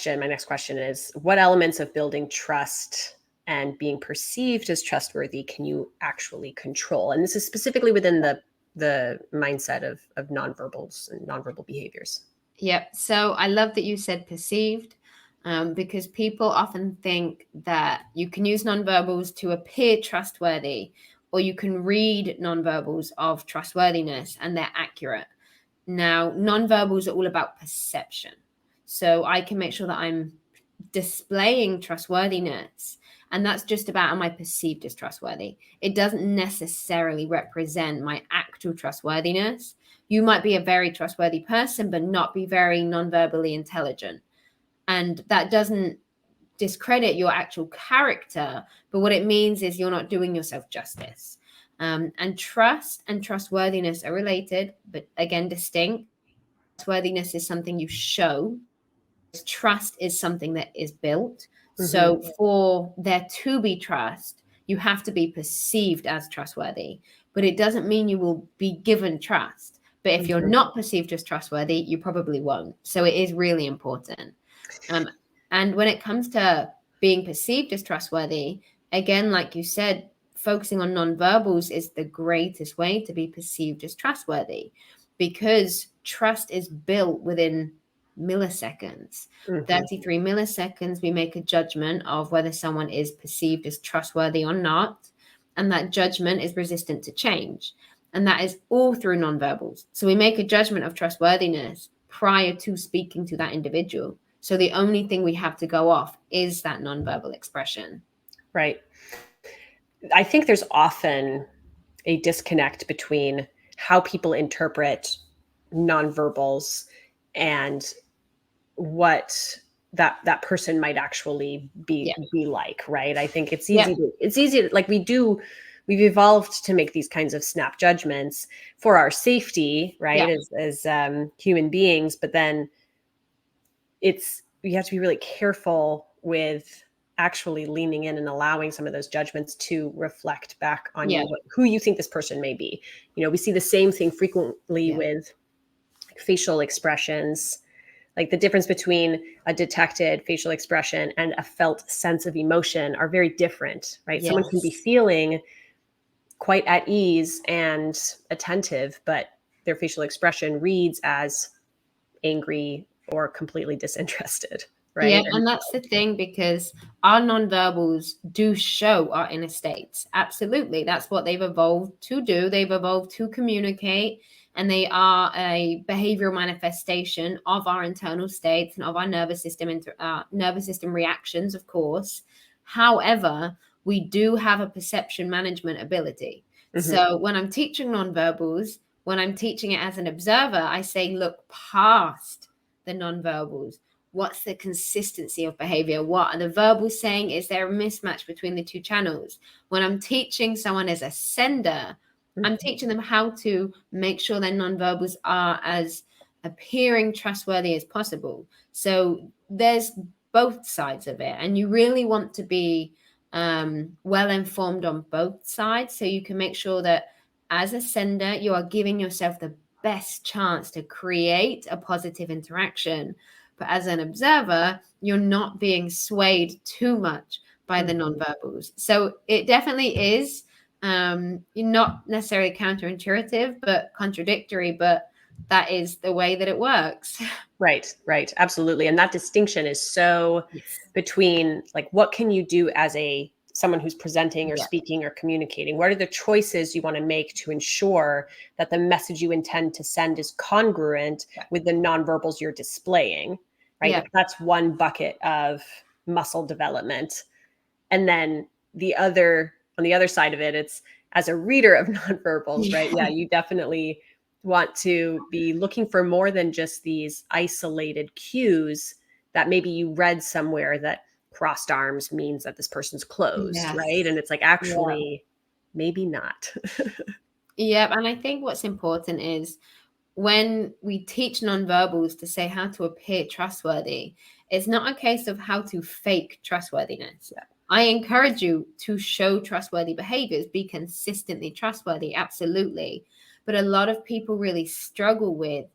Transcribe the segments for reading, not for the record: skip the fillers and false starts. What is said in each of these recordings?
my next question is, what elements of building trust and being perceived as trustworthy can you actually control? And this is specifically within the mindset of nonverbals and nonverbal behaviors. Yep. So I love that you said perceived, because people often think that you can use nonverbals to appear trustworthy, or you can read nonverbals of trustworthiness and they're accurate. Now, nonverbals are all about perception. So I can make sure that I'm displaying trustworthiness, and that's just about, am I perceived as trustworthy? It doesn't necessarily represent my actual trustworthiness. You might be a very trustworthy person, but not be very nonverbally intelligent. And that doesn't discredit your actual character, but what it means is you're not doing yourself justice. And trust and trustworthiness are related, but again, distinct. Trustworthiness is something you show. Trust is something that is built. Mm-hmm. So for there to be trust, you have to be perceived as trustworthy, but it doesn't mean you will be given trust. But if you're not perceived as trustworthy, you probably won't. So it is really important. And when it comes to being perceived as trustworthy, again, like you said, focusing on nonverbals is the greatest way to be perceived as trustworthy, because trust is built within milliseconds. 33 milliseconds, we make a judgment of whether someone is perceived as trustworthy or not. And that judgment is resistant to change. And that is all through nonverbals. So we make a judgment of trustworthiness prior to speaking to that individual. So the only thing we have to go off is that nonverbal expression. Right. I think there's often a disconnect between how people interpret nonverbals and what that person might actually be like, right? I think it's easy to, like, we've evolved to make these kinds of snap judgments for our safety, right? As human beings, but then you have to be really careful with actually leaning in and allowing some of those judgments to reflect back on you, who you think this person may be. We see the same thing frequently with facial expressions. Like, the difference between a detected facial expression and a felt sense of emotion are very different, right? Someone can be feeling quite at ease and attentive, but their facial expression reads as angry or completely disinterested, right? Yeah, and that's the thing, because our nonverbals do show our inner states. Absolutely. That's what they've evolved to do. They've evolved to communicate, and they are a behavioral manifestation of our internal states and of our nervous system reactions, of course. However, we do have a perception management ability. So when I'm teaching nonverbals, when I'm teaching it as an observer, I say, look past the nonverbals. What's the consistency of behavior? What are the verbals saying? Is there a mismatch between the two channels? When I'm teaching someone as a sender, I'm teaching them how to make sure their nonverbals are as appearing trustworthy as possible. So there's both sides of it, and you really want to be well informed on both sides, so you can make sure that as a sender, you are giving yourself the best chance to create a positive interaction. But as an observer, you're not being swayed too much by the nonverbals. So it definitely is not necessarily counterintuitive, but contradictory, but that is the way that it works. Right. Absolutely. And that distinction is so between, like, what can you do as someone who's presenting or speaking or communicating? What are the choices you want to make to ensure that the message you intend to send is congruent with the nonverbals you're displaying, right? Like, that's one bucket of muscle development. And then on the other side of it, it's as a reader of nonverbals, right? Yeah, you definitely want to be looking for more than just these isolated cues that maybe you read somewhere that crossed arms means that this person's closed, right? And it's like, actually, maybe not. And I think what's important is when we teach nonverbals to say how to appear trustworthy, it's not a case of how to fake trustworthiness. I encourage you to show trustworthy behaviors, be consistently trustworthy, absolutely. But a lot of people really struggle with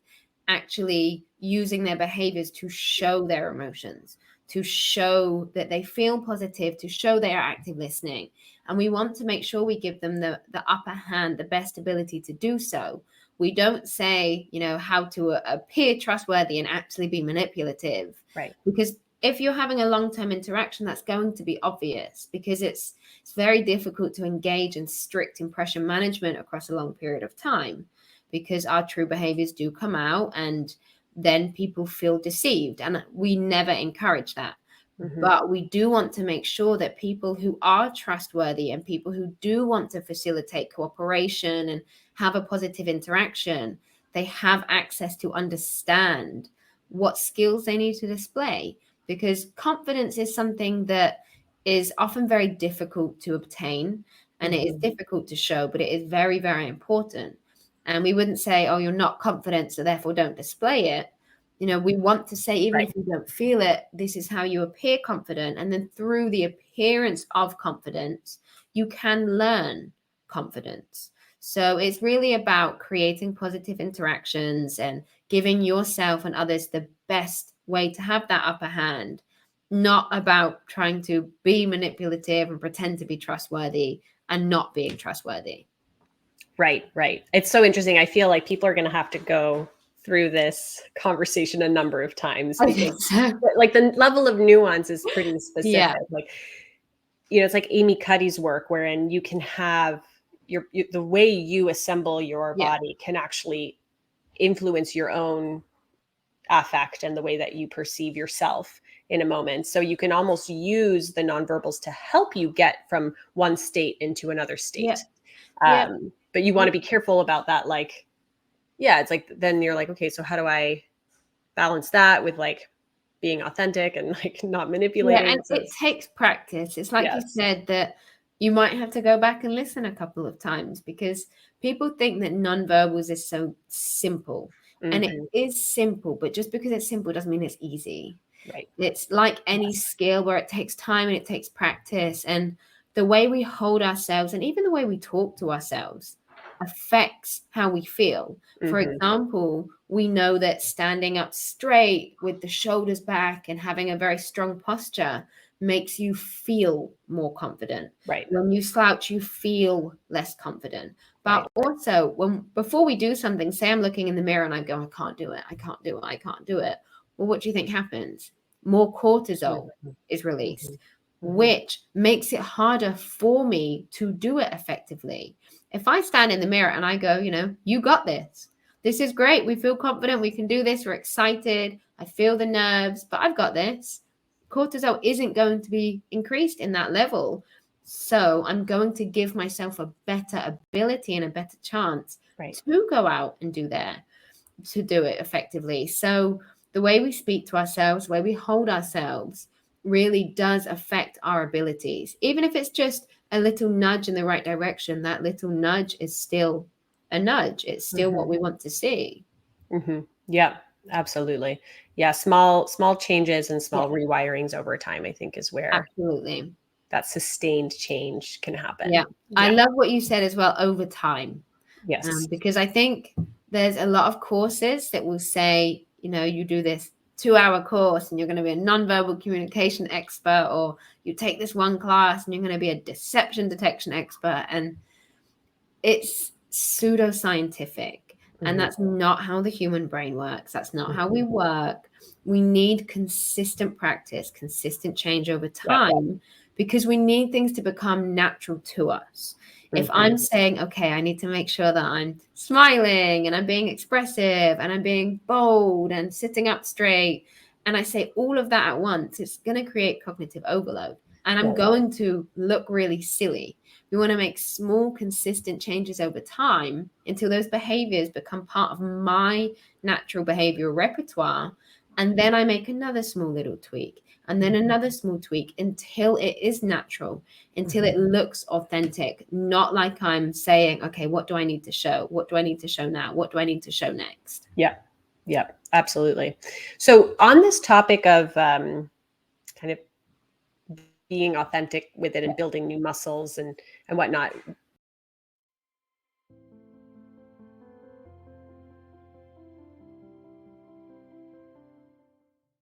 actually using their behaviors to show their emotions, to show that they feel positive, to show they are active listening. And we want to make sure we give them the upper hand, the best ability to do so. We don't say, how to appear trustworthy and actually be manipulative. Right. Because if you're having a long-term interaction, that's going to be obvious, because it's very difficult to engage in strict impression management across a long period of time, because our true behaviors do come out and then people feel deceived. And we never encourage that. Mm-hmm. But we do want to make sure that people who are trustworthy and people who do want to facilitate cooperation and have a positive interaction, they have access to understand what skills they need to display. Because confidence is something that is often very difficult to obtain, and it is difficult to show, but it is very, very important. And we wouldn't say, oh, you're not confident, so therefore don't display it. We want to say, even if you don't feel it, this is how you appear confident. And then through the appearance of confidence, you can learn confidence. So it's really about creating positive interactions and giving yourself and others the best way to have that upper hand, not about trying to be manipulative and pretend to be trustworthy and not being trustworthy. Right. It's so interesting. I feel like people are going to have to go through this conversation a number of times, because like the level of nuance is pretty specific. Yeah. Like, it's like Amy Cuddy's work, wherein you can have the way you assemble your body can actually influence your own affect and the way that you perceive yourself in a moment. So you can almost use the nonverbals to help you get from one state into another state. But you want to be careful about that. Like, it's like, then you're like, okay, so how do I balance that with like being authentic and like not manipulating? And it takes practice. It's like you said, that you might have to go back and listen a couple of times, because people think that nonverbals is so simple. And it is simple, but just because it's simple doesn't mean it's easy. Right. It's like any skill where it takes time and it takes practice. And the way we hold ourselves and even the way we talk to ourselves affects how we feel. For example, we know that standing up straight with the shoulders back and having a very strong posture makes you feel more confident. Right. When you slouch, you feel less confident. But also, before we do something, say I'm looking in the mirror and I go, I can't do it. Well, what do you think happens? More cortisol is released, which makes it harder for me to do it effectively. If I stand in the mirror and I go, you got this. This is great. We feel confident. We can do this. We're excited. I feel the nerves, but I've got this. Cortisol isn't going to be increased in that level. So I'm going to give myself a better ability and a better chance to go out and do it effectively. So the way we speak to ourselves, the way we hold ourselves really does affect our abilities. Even if it's just a little nudge in the right direction, that little nudge is still a nudge. It's still what we want to see. Yeah, absolutely. Yeah. Small changes and small rewirings over time, I think, is where absolutely that sustained change can happen. Yeah. I love what you said as well, over time. Yes. Because I think there's a lot of courses that will say, you do this 2-hour course and you're going to be a nonverbal communication expert, or you take this one class and you're going to be a deception detection expert. And it's pseudoscientific. And that's not how the human brain works. That's not how we work. We need consistent practice, consistent change over time, because we need things to become natural to us. If I'm saying, okay, I need to make sure that I'm smiling and I'm being expressive and I'm being bold and sitting up straight, and I say all of that at once, it's going to create cognitive overload. And I'm going to look really silly. We want to make small, consistent changes over time until those behaviors become part of my natural behavioral repertoire. And then I make another small little tweak, and then another small tweak, until it is natural, until it looks authentic, not like I'm saying, okay, what do I need to show? What do I need to show now? What do I need to show next? Yeah, absolutely. So on this topic of kind of being authentic with it and building new muscles and whatnot,